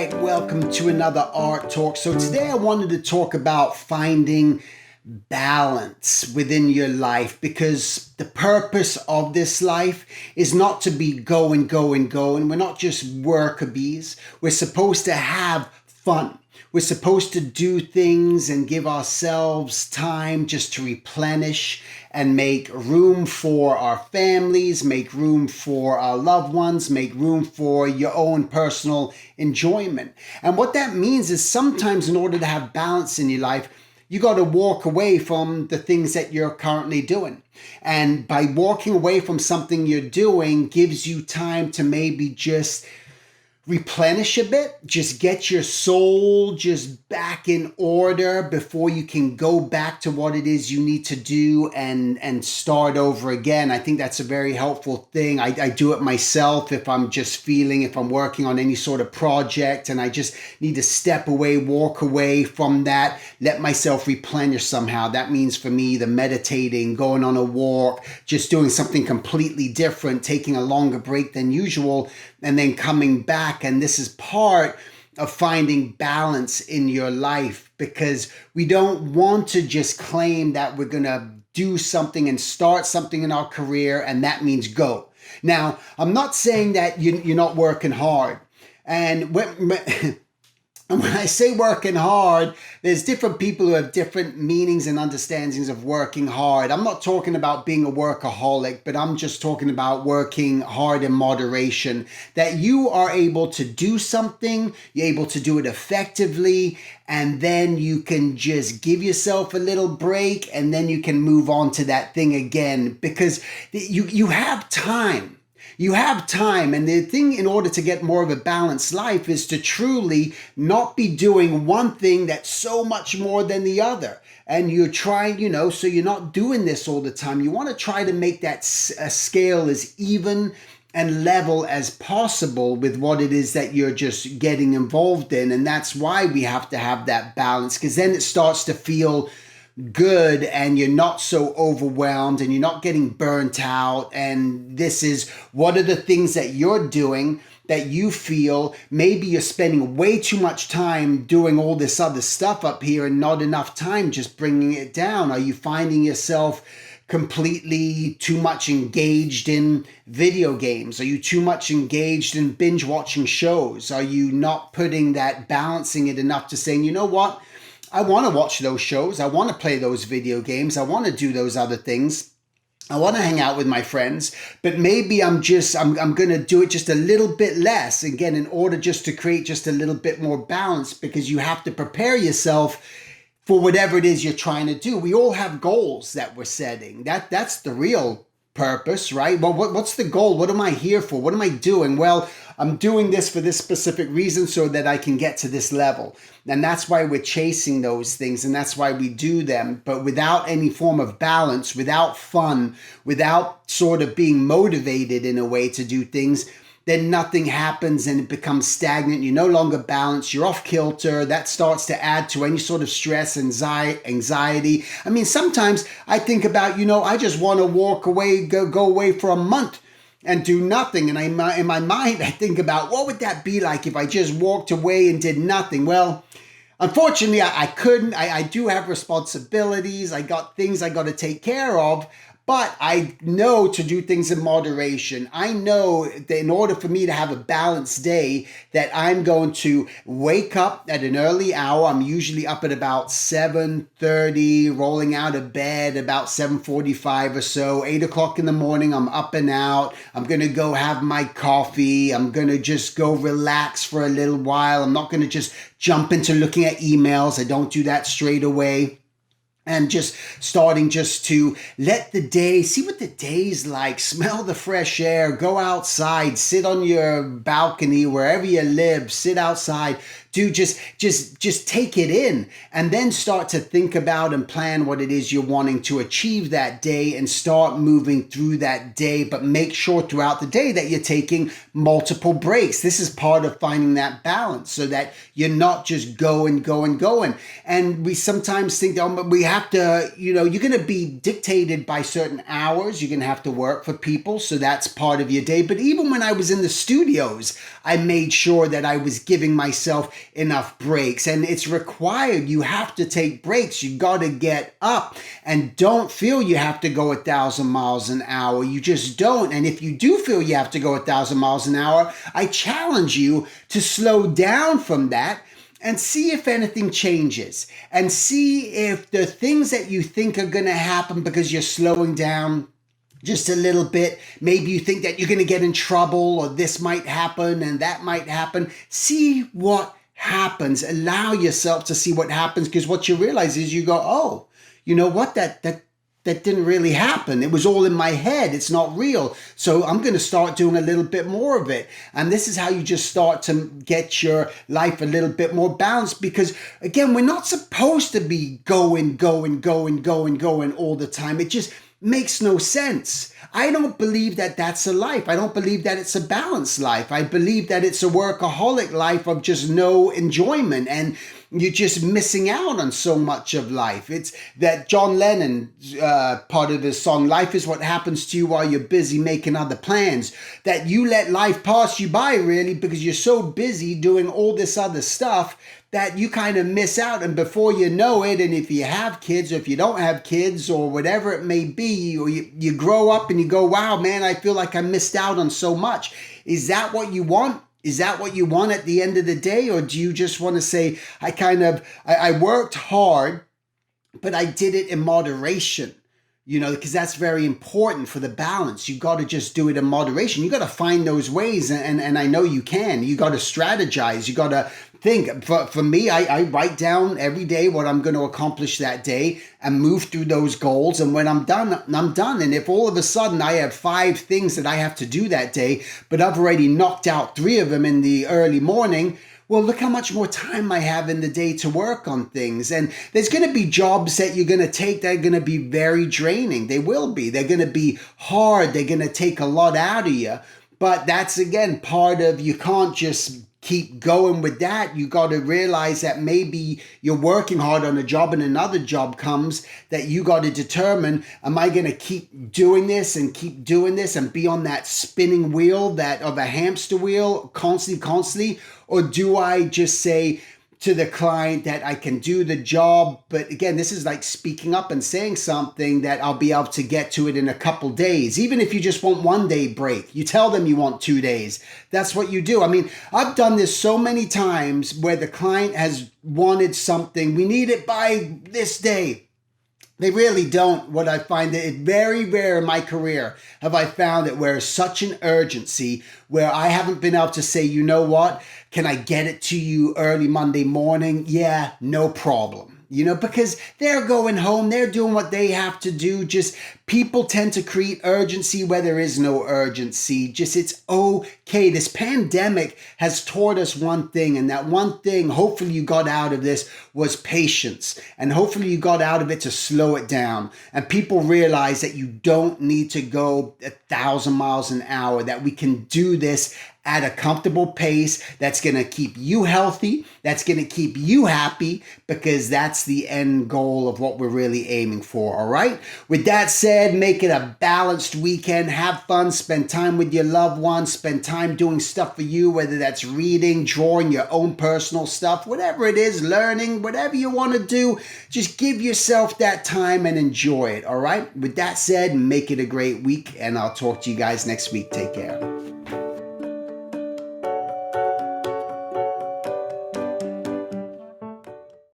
right, welcome to another Art Talk. So today I wanted to talk about finding balance within your life, because the purpose of this life is not to be going. We're not just worker bees. We're supposed to have fun. We're supposed to do things and give ourselves time just to replenish and make room for our families, make room for our loved ones, make room for your own personal enjoyment. And what that means is sometimes in order to have balance in your life, you got to walk away from the things that you're currently doing. And by walking away from something you're doing gives you time to maybe just replenish a bit, just get your soul just back in order before you can go back to what it is you need to do and start over again. I think that's a very helpful thing. I do it myself if I'm working on any sort of project and I just need to step away, walk away from that, let myself replenish somehow. That means for me, the meditating, going on a walk, just doing something completely different, taking a longer break than usual, and then coming back. And this is part of finding balance in your life, because we don't want to just claim that we're going to do something and start something in our career and that means go. Now, I'm not saying that you're not working hard. And when I say working hard, there's different people who have different meanings and understandings of working hard. I'm not talking about being a workaholic, but I'm just talking about working hard in moderation. That you are able to do something, you're able to do it effectively, and then you can just give yourself a little break and then you can move on to that thing again, because you have time. You have time, and the thing in order to get more of a balanced life is to truly not be doing one thing that's so much more than the other. And you're trying, so you're not doing this all the time. You want to try to make that scale as even and level as possible with what it is that you're just getting involved in. And that's why we have to have that balance, because then it starts to feel good and you're not so overwhelmed and you're not getting burnt out. And this is what are the things that you're doing that you feel maybe you're spending way too much time doing all this other stuff up here and not enough time just bringing it down. Are you finding yourself completely too much engaged in video games? Are you too much engaged in binge watching shows? Are you not putting that, balancing it enough to saying, you know what? I want to watch those shows. I want to play those video games. I want to do those other things. I want to hang out with my friends, but maybe I'm going to do it just a little bit less, again, in order just to create just a little bit more balance, because you have to prepare yourself for whatever it is you're trying to do. We all have goals that we're setting. That's the real purpose, right? Well, what's the goal? What am I here for? What am I doing? Well, I'm doing this for this specific reason so that I can get to this level. And that's why we're chasing those things, and that's why we do them. But without any form of balance, without fun, without sort of being motivated in a way to do things, then nothing happens and it becomes stagnant. You're no longer balanced. You're off kilter. That starts to add to any sort of stress, anxiety. I mean, sometimes I think about, I just want to walk away, go away for a month and do nothing. And in my mind, I think about what would that be like if I just walked away and did nothing? Well, unfortunately, I couldn't. I do have responsibilities. I got things I got to take care of. But I know to do things in moderation. I know that in order for me to have a balanced day, that I'm going to wake up at an early hour. I'm usually up at about 7:30, rolling out of bed about 7:45 or so. 8 o'clock in the morning, I'm up and out. I'm going to go have my coffee. I'm going to just go relax for a little while. I'm not going to just jump into looking at emails. I don't do that straight away. And just starting just to let the day, see what the day's like, smell the fresh air, go outside, sit on your balcony, wherever you live, sit outside, just take it in, and then start to think about and plan what it is you're wanting to achieve that day, and start moving through that day. But make sure throughout the day that you're taking multiple breaks. This is part of finding that balance, so that you're not just going. And we sometimes think, oh, but we have to, you're going to be dictated by certain hours. You're going to have to work for people, so that's part of your day. But even when I was in the studios, I made sure that I was giving myself enough breaks, and it's required. You have to take breaks. You got to get up, and don't feel you have to go 1,000 miles an hour. You just don't. And if you do feel you have to go 1,000 miles an hour, I challenge you to slow down from that and see if anything changes, and see if the things that you think are going to happen because you're slowing down just a little bit. Maybe you think that you're going to get in trouble, or this might happen and that might happen. See what happens. Allow yourself to see what happens, because what you realize is you go, oh, you know what, that didn't really happen. It was all in my head. It's not real. So I'm going to start doing a little bit more of it. And this is how you just start to get your life a little bit more balanced, because again, we're not supposed to be going all the time. It just makes no sense. I don't believe that that's a life. I don't believe that it's a balanced life. I believe that it's a workaholic life of just no enjoyment, and you're just missing out on so much of life. It's that John Lennon, part of his song, "Life is what happens to you while you're busy making other plans," that you let life pass you by, really, because you're so busy doing all this other stuff that you kind of miss out. And before you know it, and if you have kids, or if you don't have kids, or whatever it may be, or you grow up and you go, wow, man, I feel like I missed out on so much. Is that what you want? Is that what you want at the end of the day? Or do you just want to say, I worked hard, but I did it in moderation? Because that's very important for the balance. You got to just do it in moderation. You got to find those ways. And I know you can. You got to strategize. You got to think. For me, I write down every day what I'm going to accomplish that day and move through those goals. And when I'm done, I'm done. And if all of a sudden I have 5 things that I have to do that day, but I've already knocked out 3 of them in the early morning, well, look how much more time I have in the day to work on things. And there's going to be jobs that you're going to take that are going to be very draining. They will be. They're going to be hard. They're going to take a lot out of you. But that's, again, part of, you can't just keep going with that. You got to realize that maybe you're working hard on a job and another job comes, that you got to determine, am I going to keep doing this and be on that spinning wheel, that of a hamster wheel constantly, or do I just say to the client that I can do the job, but again, this is like speaking up and saying something that I'll be able to get to it in a couple days. Even if you just want 1 day break, you tell them you want 2 days. That's what you do. I mean, I've done this so many times where the client has wanted something. We need it by this day. They really don't. What I find that it's very rare in my career have I found it where it's such an urgency where I haven't been able to say, you know what, can I get it to you early Monday morning? Yeah, no problem. Because they're going home, they're doing what they have to do. Just people tend to create urgency where there is no urgency. Just, it's okay. This pandemic has taught us one thing, and that one thing, hopefully you got out of this, was patience. And hopefully you got out of it to slow it down. And people realize that you don't need to go 1,000 miles an hour, that we can do this at a comfortable pace that's going to keep you healthy, that's going to keep you happy, because that's the end goal of what we're really aiming for, all right? With that said, make it a balanced weekend. Have fun, spend time with your loved ones, spend time doing stuff for you, whether that's reading, drawing, your own personal stuff, whatever it is, learning, whatever you want to do, just give yourself that time and enjoy it, all right? With that said, make it a great week, and I'll talk to you guys next week. Take care.